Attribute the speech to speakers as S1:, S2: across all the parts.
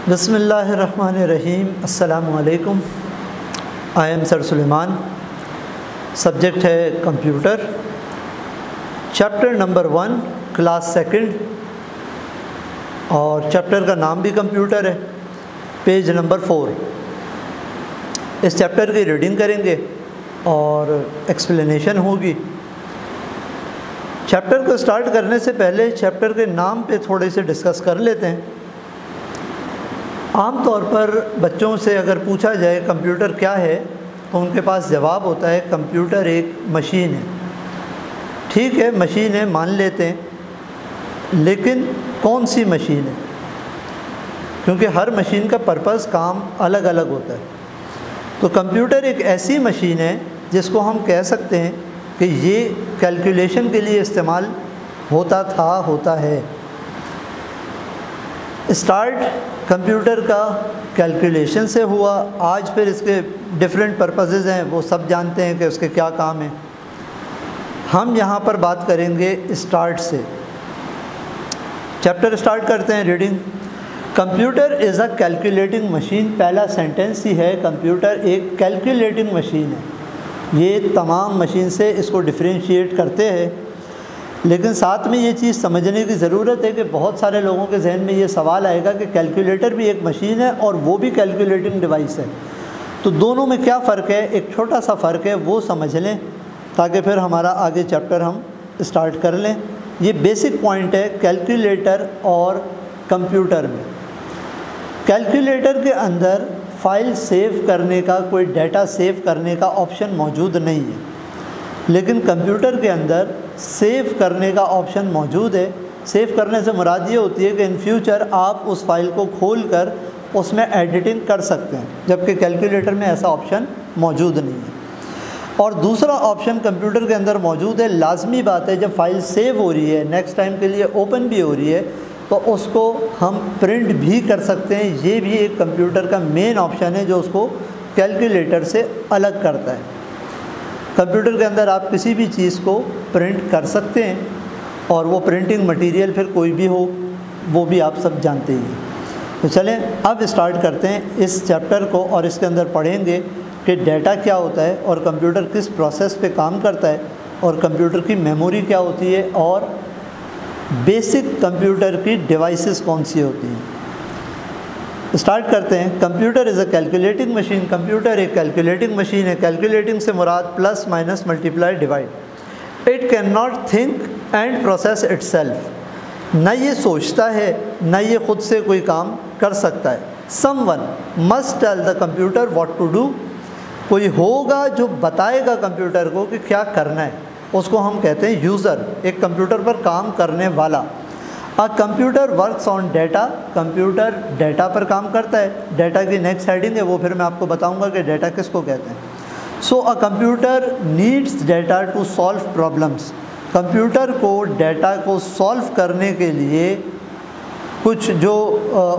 S1: बिस्मिल्लाहिर्रहमानिर्रहीम। अस्सलामु अलैकुम। I am sir Suleman. Subject है computer. Chapter number 1 class second और चैप्टर का नाम भी कंप्यूटर है। Page number 4। इस चैप्टर की रीडिंग करेंगे और एक्सप्लेनेशन होगी। चैप्टर को स्टार्ट करने से पहले चैप्टर के नाम पे थोड़े से डिस्कस कर लेते हैं। आम तौर पर बच्चों से अगर पूछा जाए कंप्यूटर क्या है तो उनके पास जवाब होता है कंप्यूटर एक मशीन है। ठीक है, मशीन है, मान लेते हैं, लेकिन कौन सी मशीन है? क्योंकि हर मशीन का पर्पस, काम अलग अलग होता है। तो कंप्यूटर एक ऐसी मशीन है जिसको हम कह सकते हैं कि ये कैलकुलेशन के लिए इस्तेमाल होता है। स्टार्ट कंप्यूटर का कैलकुलेशन से हुआ। आज फिर इसके डिफरेंट पर्पसेस हैं, वो सब जानते हैं कि उसके क्या काम हैं। हम यहाँ पर बात करेंगे स्टार्ट से। चैप्टर स्टार्ट करते हैं। Reading. Computer is a calculating machine. पहला सेंटेंस ही है कंप्यूटर एक कैलकुलेटिंग मशीन है। ये तमाम मशीन से इसको डिफ्रेंशिएट करते हैं, लेकिन साथ में ये चीज़ समझने की ज़रूरत है कि बहुत सारे लोगों के जहन में ये सवाल आएगा कि कैलकुलेटर भी एक मशीन है और वो भी कैलकुलेटिंग डिवाइस है, तो दोनों में क्या फ़र्क है? एक छोटा सा फ़र्क है, वो समझ लें ताकि फिर हमारा आगे चैप्टर हम स्टार्ट कर लें। ये बेसिक पॉइंट है कैलकुलेटर और कंप्यूटर में। कैलकुलेटर के अंदर फ़ाइल सेव करने का, कोई डाटा सेव करने का ऑप्शन मौजूद नहीं है, लेकिन कंप्यूटर के अंदर सेव करने का ऑप्शन मौजूद है। सेव करने से मुराद ये होती है कि इन फ्यूचर आप उस फाइल को खोलकर उसमें एडिटिंग कर सकते हैं, जबकि कैलकुलेटर में ऐसा ऑप्शन मौजूद नहीं है। और दूसरा ऑप्शन कंप्यूटर के अंदर मौजूद है। लाजमी बात है, जब फाइल सेव हो रही है, नेक्स्ट टाइम के लिए ओपन भी हो रही है, तो उसको हम प्रिंट भी कर सकते हैं। ये भी एक कंप्यूटर का मेन ऑप्शन है जो उसको कैलकुलेटर से अलग करता है। कंप्यूटर के अंदर आप किसी भी चीज़ को प्रिंट कर सकते हैं और वो प्रिंटिंग मटेरियल फिर कोई भी हो, वो भी आप सब जानते ही हैं। तो चलें अब स्टार्ट करते हैं इस चैप्टर को और इसके अंदर पढ़ेंगे कि डाटा क्या होता है और कंप्यूटर किस प्रोसेस पे काम करता है और कंप्यूटर की मेमोरी क्या होती है और बेसिक कंप्यूटर की डिवाइसेस कौन सी होती हैं। स्टार्ट करते हैं। Computer is a calculating machine. Computer एक कैलकुलेटिंग मशीन है। कैलकुलेटिंग से मुराद plus, minus, multiply, divide. It can not think and process itself. न ये सोचता है, न ये खुद से कोई काम कर सकता है। Someone must tell the computer what to do. कोई होगा जो बताएगा कंप्यूटर को कि क्या करना है, उसको हम कहते हैं यूज़र, एक कंप्यूटर पर काम करने वाला। A computer works on data. Computer data पर काम करता है। डाटा की नेक्स्ट हेडिंग है, वो फिर मैं आपको बताऊंगा कि डाटा किसको कहते हैं। So a computer needs data to solve problems. Computer को डाटा को सॉल्व करने के लिए कुछ जो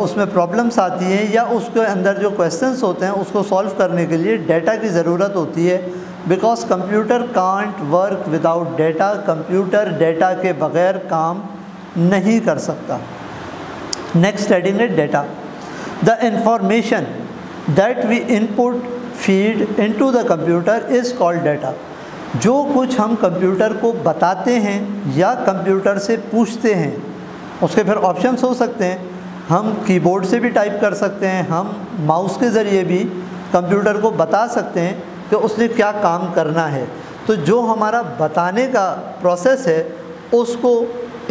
S1: उसमें प्रॉब्लम्स आती हैं या उसके अंदर जो क्वेश्चंस होते हैं उसको सॉल्व करने के लिए डाटा की ज़रूरत होती है। Because computer can't work without data. Computer data के बग़ैर काम नहीं कर सकता। नेक्स्ट हेडिंग है data. The information that we input feed into the computer is called data. जो कुछ हम कंप्यूटर को बताते हैं या कंप्यूटर से पूछते हैं, उसके फिर ऑप्शंस हो सकते हैं। हम कीबोर्ड से भी टाइप कर सकते हैं, हम माउस के ज़रिए भी कंप्यूटर को बता सकते हैं कि उसने क्या काम करना है। तो जो हमारा बताने का प्रोसेस है उसको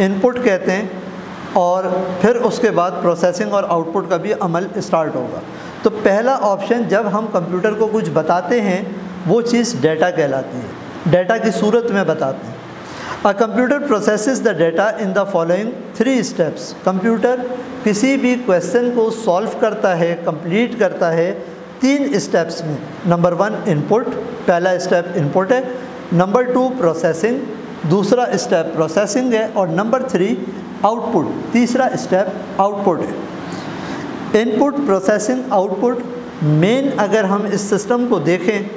S1: इनपुट कहते हैं और फिर उसके बाद प्रोसेसिंग और आउटपुट का भी अमल स्टार्ट होगा। तो पहला ऑप्शन, जब हम कंप्यूटर को कुछ बताते हैं वो चीज़ डाटा कहलाती है। डाटा की सूरत में बताते हैं। A computer processes the data in the following 3 steps. Computer किसी भी क्वेश्चन को सॉल्व करता है, कंप्लीट करता है 3 स्टेप्स में। नंबर 1 इनपुट, पहला स्टेप इनपुट है। नंबर 2 प्रोसेसिंग, दूसरा स्टेप प्रोसेसिंग है। और नंबर 3 आउटपुट, तीसरा स्टेप आउटपुट है। इनपुट, प्रोसेसिंग, आउटपुट मेन अगर हम इस सिस्टम को देखें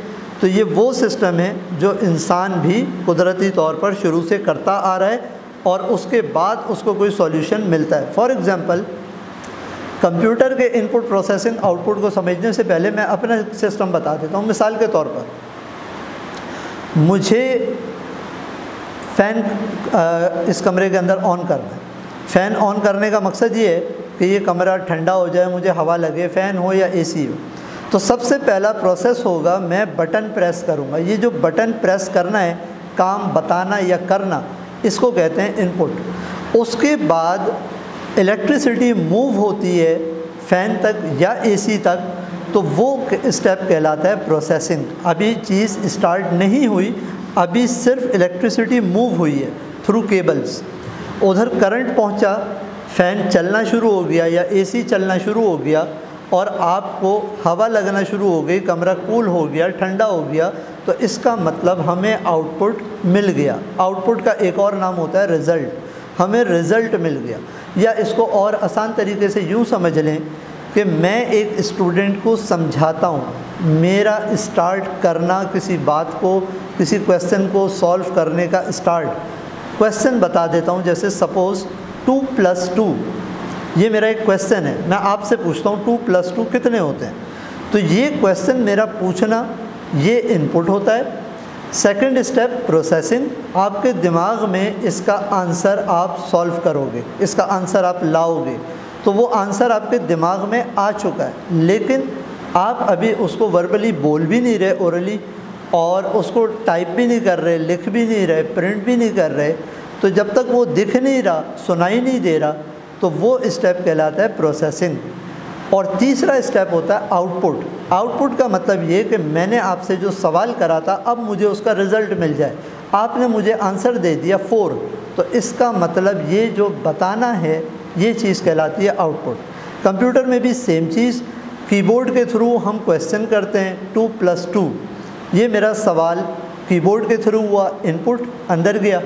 S1: तो ये वो सिस्टम है जो इंसान भी कुदरती तौर पर शुरू से करता आ रहा है और उसके बाद उसको कोई सॉल्यूशन मिलता है। फॉर एग्ज़ाम्पल कंप्यूटर के इनपुट प्रोसेसिंग आउटपुट को समझने से पहले मैं अपना सिस्टम बता देता हूँ। मिसाल के तौर पर मुझे फ़ैन इस कमरे के अंदर ऑन करना है। फ़ैन ऑन करने का मकसद ये है कि ये कमरा ठंडा हो जाए, मुझे हवा लगे, फ़ैन हो या एसी हो। तो सबसे पहला प्रोसेस होगा, मैं बटन प्रेस करूँगा। ये जो बटन प्रेस करना है, काम बताना या करना, इसको कहते हैं इनपुट। उसके बाद इलेक्ट्रिसिटी मूव होती है फ़ैन तक या एसी तक, तो वो स्टेप कहलाता है प्रोसेसिंग। अभी चीज़ स्टार्ट नहीं हुई, अभी सिर्फ इलेक्ट्रिसिटी मूव हुई है थ्रू केबल्स। उधर करंट पहुंचा, फ़ैन चलना शुरू हो गया या एसी चलना शुरू हो गया और आपको हवा लगना शुरू हो गई, कमरा कूल हो गया, ठंडा हो गया, तो इसका मतलब हमें आउटपुट मिल गया। आउटपुट का एक और नाम होता है रिज़ल्ट। हमें रिज़ल्ट मिल गया। या इसको और आसान तरीके से यूँ समझ लें कि मैं एक स्टूडेंट को समझाता हूँ। मेरा स्टार्ट करना किसी बात को, किसी क्वेश्चन को सॉल्व करने का स्टार्ट, क्वेश्चन बता देता हूँ। जैसे सपोज़ 2 + 2, ये मेरा एक क्वेश्चन है। मैं आपसे पूछता हूँ 2 + 2 कितने होते हैं। तो ये क्वेश्चन मेरा पूछना, ये इनपुट होता है। Second step processing. आपके दिमाग में इसका आंसर आप सॉल्व करोगे, इसका आंसर आप लाओगे, तो वो आंसर आपके दिमाग में आ चुका है, लेकिन आप अभी उसको वर्बली बोल भी नहीं रहे ओरली, और उसको टाइप भी नहीं कर रहे, लिख भी नहीं रहे, प्रिंट भी नहीं कर रहे। तो जब तक वो दिख नहीं रहा, सुनाई नहीं दे रहा, तो वो स्टेप कहलाता है प्रोसेसिंग। और तीसरा स्टेप होता है आउटपुट। आउटपुट का मतलब ये कि मैंने आपसे जो सवाल करा था, अब मुझे उसका रिज़ल्ट मिल जाए। आपने मुझे आंसर दे दिया 4, तो इसका मतलब ये जो बताना है, ये चीज़ कहलाती है आउटपुट। कंप्यूटर में भी सेम चीज़, कीबोर्ड के थ्रू हम क्वेश्चन करते हैं 2 + 2। ये मेरा सवाल कीबोर्ड के थ्रू हुआ, इनपुट अंदर गया,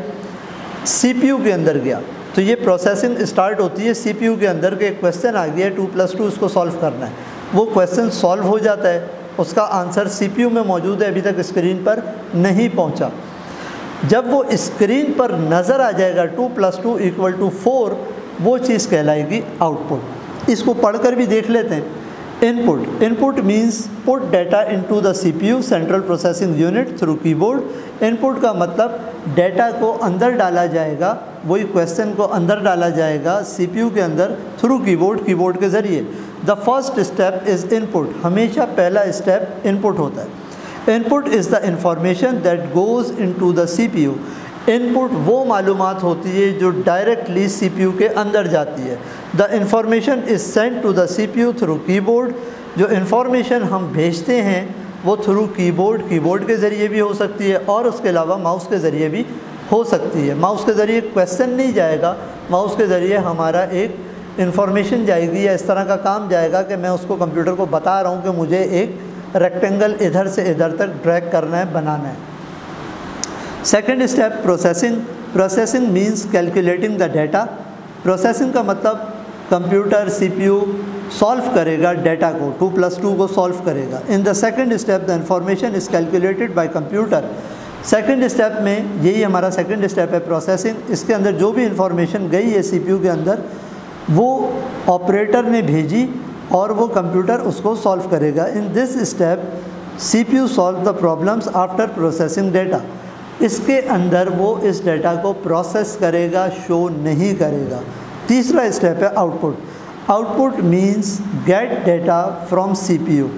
S1: सीपीयू के अंदर गया, तो ये प्रोसेसिंग स्टार्ट होती है सीपीयू के अंदर के। क्वेश्चन आ गया 2 + 2, उसको सॉल्व करना है। वो क्वेश्चन सॉल्व हो जाता है, उसका आंसर सीपीयू में मौजूद है, अभी तक स्क्रीन पर नहीं पहुंचा। जब वो स्क्रीन पर नज़र आ जाएगा 2 + 2 = 4, वो चीज़ कहलाएगी आउटपुट। इसको पढ़कर भी देख लेते हैं। Input. Input means put data into the CPU central processing unit through keyboard. Input का मतलब डाटा को अंदर डाला जाएगा, वही क्वेश्चन को अंदर डाला जाएगा सीपीयू के अंदर थ्रू कीबोर्ड, कीबोर्ड के ज़रिए। The first step is input. हमेशा पहला स्टेप इनपुट होता है। Input is the information that goes into the CPU. Input वो मालूमात होती है जो डायरेक्टली सीपीयू के अंदर जाती है। The information is sent to the CPU through keyboard. जो इंफॉर्मेशन हम भेजते हैं वो थ्रू कीबोर्ड, कीबोर्ड के ज़रिए भी हो सकती है और उसके अलावा माउस के ज़रिए भी हो सकती है। माउस के ज़रिए क्वेश्चन नहीं जाएगा, माउस के ज़रिए हमारा एक इंफॉर्मेशन जाएगी या इस तरह का काम जाएगा कि मैं उसको कंप्यूटर को बता रहा हूँ कि मुझे एक रेक्टेंगल इधर से इधर तक ड्रैग करना है, बनाना है। Second step processing. Processing means calculating the data. Processing का मतलब कंप्यूटर सीपीयू सॉल्व करेगा डाटा को, 2 + 2 को सॉल्व करेगा। In the second step the information is calculated by computer. Second step में यही हमारा सेकेंड स्टेप है प्रोसेसिंग। इसके अंदर जो भी इंफॉर्मेशन गई है सीपीयू के अंदर, वो ऑपरेटर ने भेजी और वो कंप्यूटर उसको सॉल्व करेगा। In this step CPU solve the problems after processing data. इसके अंदर वो इस डाटा को प्रोसेस करेगा, शो नहीं करेगा। तीसरा स्टेप है output. Output means gate data from CPU.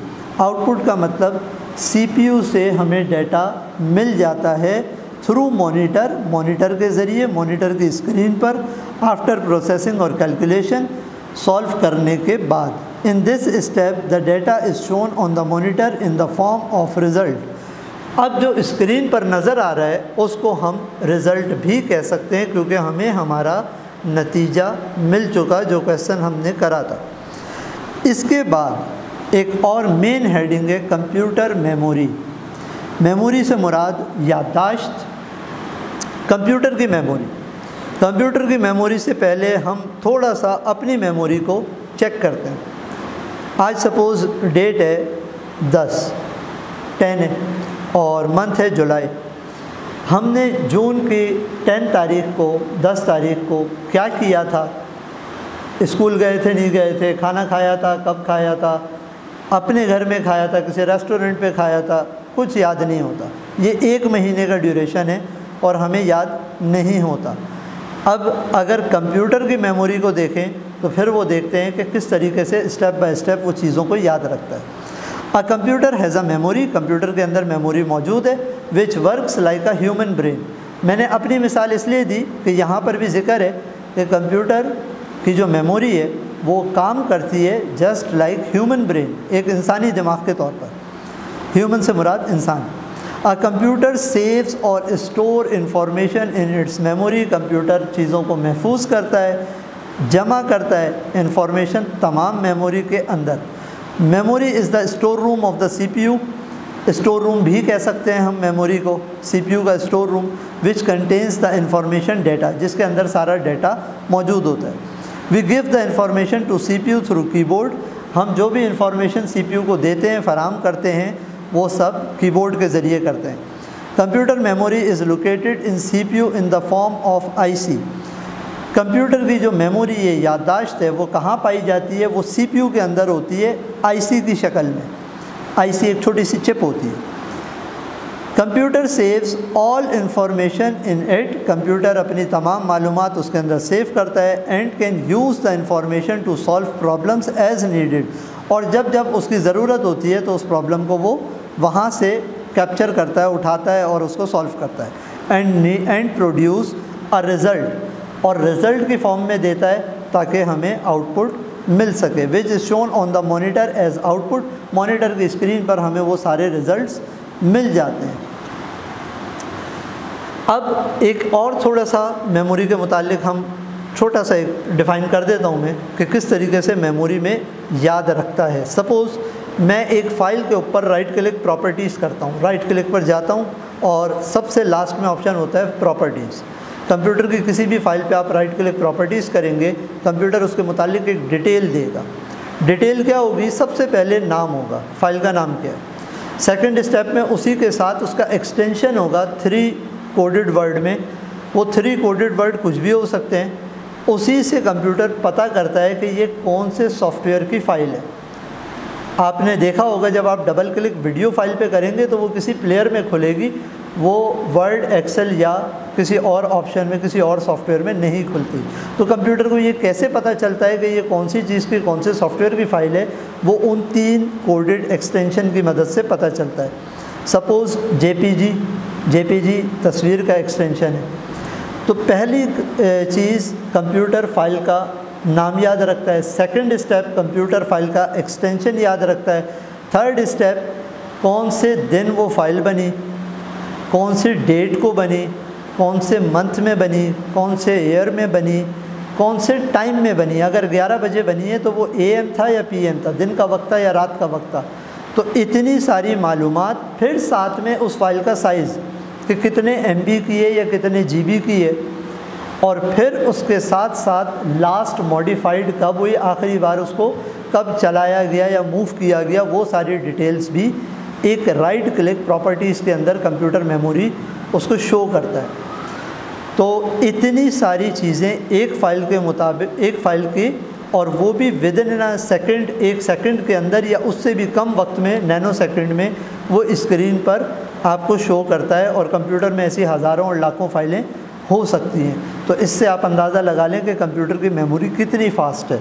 S1: Output का मतलब सीपीयू से हमें डाटा मिल जाता है थ्रू मॉनिटर, मॉनिटर के ज़रिए, मॉनिटर की स्क्रीन पर, आफ्टर प्रोसेसिंग और कैलकुलेशन, सॉल्व करने के बाद। In this step the data is shown on the monitor in the form of result. अब जो स्क्रीन पर नज़र आ रहा है उसको हम रिज़ल्ट भी कह सकते हैं, क्योंकि हमें हमारा नतीजा मिल चुका जो क्वेश्चन हमने करा था। इसके बाद एक और मेन हेडिंग है कंप्यूटर मेमोरी। मेमोरी से मुराद याददाश्त, कंप्यूटर की मेमोरी। कंप्यूटर की मेमोरी से पहले हम थोड़ा सा अपनी मेमोरी को चेक करते हैं। आज सपोज़ डेट है 10 है और मंथ है जुलाई। हमने जून की 10 तारीख को, 10 तारीख को क्या किया था, स्कूल गए थे नहीं गए थे, खाना खाया था कब खाया था, अपने घर में खाया था किसी रेस्टोरेंट पे खाया था, कुछ याद नहीं होता। ये 1 महीने का ड्यूरेशन है और हमें याद नहीं होता। अब अगर कंप्यूटर की मेमोरी को देखें तो फिर वो देखते हैं कि किस तरीके से स्टेप बाय स्टेप वो चीज़ों को याद रखता है। A computer has a memory, computer के अंदर मेमोरी मौजूद है, which works like a human brain. मैंने अपनी मिसाल इसलिए दी कि यहाँ पर भी जिक्र है कि कंप्यूटर की जो मेमोरी है वो काम करती है जस्ट लाइक ह्यूमन ब्रेन, एक इंसानी दिमाग के तौर पर। ह्यूमन से मुराद इंसान। अ कंप्यूटर सेव्स और store information in its memory, computer चीज़ों को महफूज करता है, जमा करता है इंफॉर्मेशन तमाम मेमोरी के अंदर। Memory is the store room of the CPU, store room भी कह सकते हैं हम मेमोरी को, CPU का store room, which contains the information data, जिसके अंदर सारा डेटा मौजूद होता है। We give the information to CPU through keyboard, हम जो भी इंफॉर्मेशन CPU को देते हैं, फराहम करते हैं, वो सब कीबोर्ड के ज़रिए करते हैं। Computer memory is located in CPU in the form of IC, computer की जो मेमोरी है, याददाश्त है, वो कहाँ पाई जाती है? वो CPU के अंदर होती है IC की शक्ल में। IC एक छोटी सी चिप होती है। Computer saves all information in it, computer अपनी तमाम मालूमात उसके अंदर सेव करता है। And can use the information to solve problems as needed, और जब जब उसकी ज़रूरत होती है तो उस प्रॉब्लम को वो वहाँ से कैप्चर करता है, उठाता है और उसको सॉल्व करता है। एंड प्रोड्यूस अ रिज़ल्ट, और रिज़ल्ट की फॉर्म में देता है ताकि हमें आउटपुट मिल सके। Which is shown on the monitor as output, monitor की स्क्रीन पर हमें वो सारे रिज़ल्ट्स मिल जाते हैं। अब एक और थोड़ा सा मेमोरी के मुतालिक हम छोटा सा एक डिफ़ाइन कर देता हूँ मैं कि किस तरीके से मेमोरी में याद रखता है। सपोज़ मैं एक फ़ाइल के ऊपर राइट क्लिक प्रॉपर्टीज़ करता हूँ, राइट क्लिक पर जाता हूँ और सबसे लास्ट में ऑप्शन होता है प्रॉपर्टीज़। कंप्यूटर की किसी भी फाइल पे आप राइट क्लिक प्रॉपर्टीज़ करेंगे, कंप्यूटर उसके मुतालिक एक डिटेल देगा। डिटेल क्या होगी? सबसे पहले नाम होगा, फाइल का नाम क्या है। सेकंड स्टेप में उसी के साथ उसका एक्सटेंशन होगा 3 कोडेड वर्ड में, वो 3 कोडेड वर्ड कुछ भी हो सकते हैं। उसी से कंप्यूटर पता करता है कि ये कौन से सॉफ्टवेयर की फ़ाइल है। आपने देखा होगा जब आप डबल क्लिक वीडियो फाइल पे करेंगे तो वो किसी प्लेयर में खुलेगी, वो वर्ड, एक्सेल या किसी और ऑप्शन में, किसी और सॉफ्टवेयर में नहीं खुलती। तो कंप्यूटर को ये कैसे पता चलता है कि ये कौन सी चीज़ की, कौन से सॉफ्टवेयर की फ़ाइल है? वो उन 3 कोडेड एक्सटेंशन की मदद से पता चलता है। सपोज़ JPG तस्वीर का एक्सटेंशन है, तो पहली चीज़ कंप्यूटर फ़ाइल का नाम याद रखता है। सेकंड स्टेप कंप्यूटर फ़ाइल का एक्सटेंशन याद रखता है। थर्ड स्टेप कौन से दिन वो फ़ाइल बनी, कौन सी डेट को बनी, कौन से मंथ में बनी, कौन से ईयर में बनी, कौन से टाइम में बनी। अगर 11 बजे बनी है तो वो AM था या PM था, दिन का वक्त था या रात का वक्त था। तो इतनी सारी मालूमात, फिर साथ में उस फाइल का साइज़ कि कितने MB की है या कितने GB की है, और फिर उसके साथ साथ लास्ट मॉडिफाइड कब हुई, आखिरी बार उसको कब चलाया गया या मूव किया गया, वो सारी डिटेल्स भी एक राइट क्लिक प्रॉपर्टीज़ के अंदर कंप्यूटर मेमोरी उसको शो करता है। तो इतनी सारी चीज़ें एक फ़ाइल के मुताबिक, एक फ़ाइल की, और वो भी with in a second, 1 second के अंदर या उससे भी कम वक्त में, नैनो सेकंड में वो स्क्रीन पर आपको शो करता है। और कंप्यूटर में ऐसी हज़ारों और लाखों फाइलें हो सकती हैं। तो इससे आप अंदाज़ा लगा लें कि कंप्यूटर की मेमोरी कितनी फास्ट है।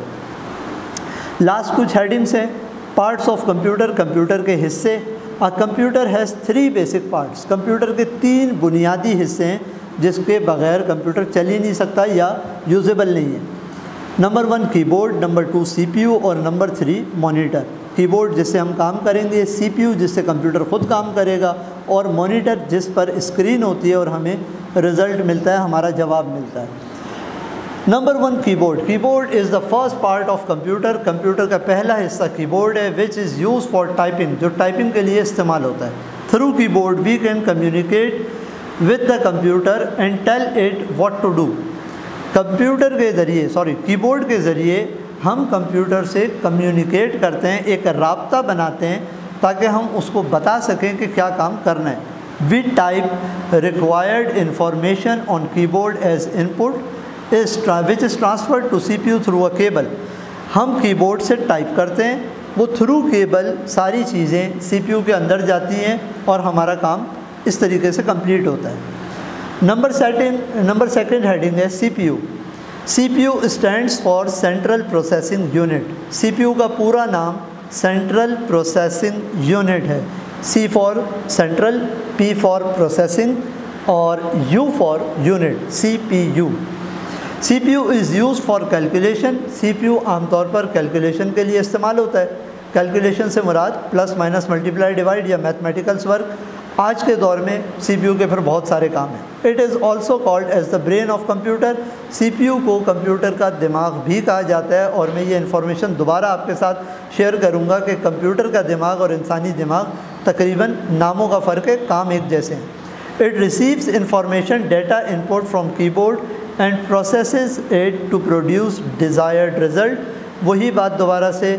S1: लास्ट कुछ हेडिंग्स हैं। पार्ट्स ऑफ कंप्यूटर, कंप्यूटर के हिस्से। A computer has 3 basic parts, computer के 3 बुनियादी हिस्से हैं जिसके बगैर कंप्यूटर चल ही नहीं सकता या यूजेबल नहीं है। नंबर 1 कीबोर्ड, नंबर 2 CPU और नंबर 3 मॉनिटर। कीबोर्ड जिससे हम काम करेंगे, CPU जिससे कंप्यूटर ख़ुद काम करेगा, और मॉनिटर जिस पर स्क्रीन होती है और हमें रिज़ल्ट मिलता है, हमारा जवाब मिलता है। Number 1 keyboard. Keyboard is the first part of computer, computer का पहला हिस्सा कीबोर्ड है, which is use for typing, जो टाइपिंग के लिए इस्तेमाल होता है। Through keyboard we can communicate with the computer and tell it what to do. Computer के ज़रिए, कीबोर्ड के ज़रिए हम कंप्यूटर से कम्युनिकेट करते हैं, एक राब्ता बनाते हैं ताकि हम उसको बता सकें कि क्या काम करना है। We type required information on keyboard as input, which is transferred to CPU through a cable. हम कीबोर्ड से टाइप करते हैं, वो थ्रू केबल सारी चीज़ें CPU के अंदर जाती हैं और हमारा काम इस तरीके से कंप्लीट होता है। नंबर सेकंड हेडिंग है CPU। CPU stands for central processing unit. CPU का पूरा नाम सेंट्रल प्रोसेसिंग यूनिट है। C for central, P for processing और U for unit, CPU। CPU is use for calculation. CPU आमतौर पर कैलकुलेशन के लिए इस्तेमाल होता है। कैलकुलेशन से मुराद प्लस माइनस मल्टीप्लाई डिवाइड या मैथमेटिकल्स वर्क। आज के दौर में CPU के फिर बहुत सारे काम हैं। It is also called as the brain of computer. CPU को कंप्यूटर का दिमाग भी कहा जाता है और मैं ये इन्फॉर्मेशन दोबारा आपके साथ शेयर करूँगा कि कंप्यूटर का दिमाग और इंसानी दिमाग तकरीबन नामों का फ़र्क है, काम एक जैसे हैं। It receives information data input from keyboard and processes it to produce desired result. वही बात दोबारा से,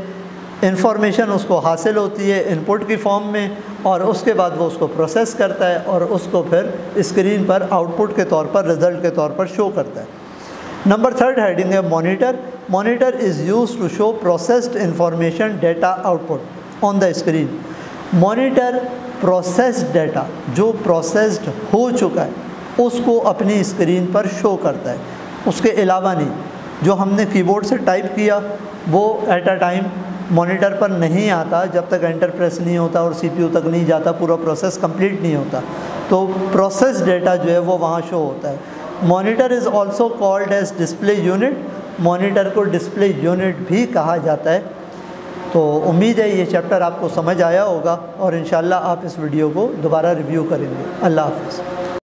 S1: इंफॉर्मेशन उसको हासिल होती है इनपुट की फॉर्म में और उसके बाद वो उसको प्रोसेस करता है और उसको फिर स्क्रीन पर आउटपुट के तौर पर, रिज़ल्ट के तौर पर शो करता है। नंबर थर्ड हेडिंग है monitor. Monitor is use to show processed information data output on the screen. Monitor processed data, जो प्रोसेस्ड हो चुका है, उसको अपनी स्क्रीन पर शो करता है, उसके अलावा नहीं। जो हमने कीबोर्ड से टाइप किया वो एट अ टाइम मॉनिटर पर नहीं आता जब तक एंटर प्रेस नहीं होता और CPU तक नहीं जाता, पूरा प्रोसेस कंप्लीट नहीं होता। तो प्रोसेस डेटा जो है वो वहाँ शो होता है। Monitor is also called as display unit. Monitor को डिस्प्ले यूनिट भी कहा जाता है। तो उम्मीद है ये चैप्टर आपको समझ आया होगा और इंशाल्लाह आप इस वीडियो को दोबारा रिव्यू करेंगे। अल्लाह हाफ़िज़।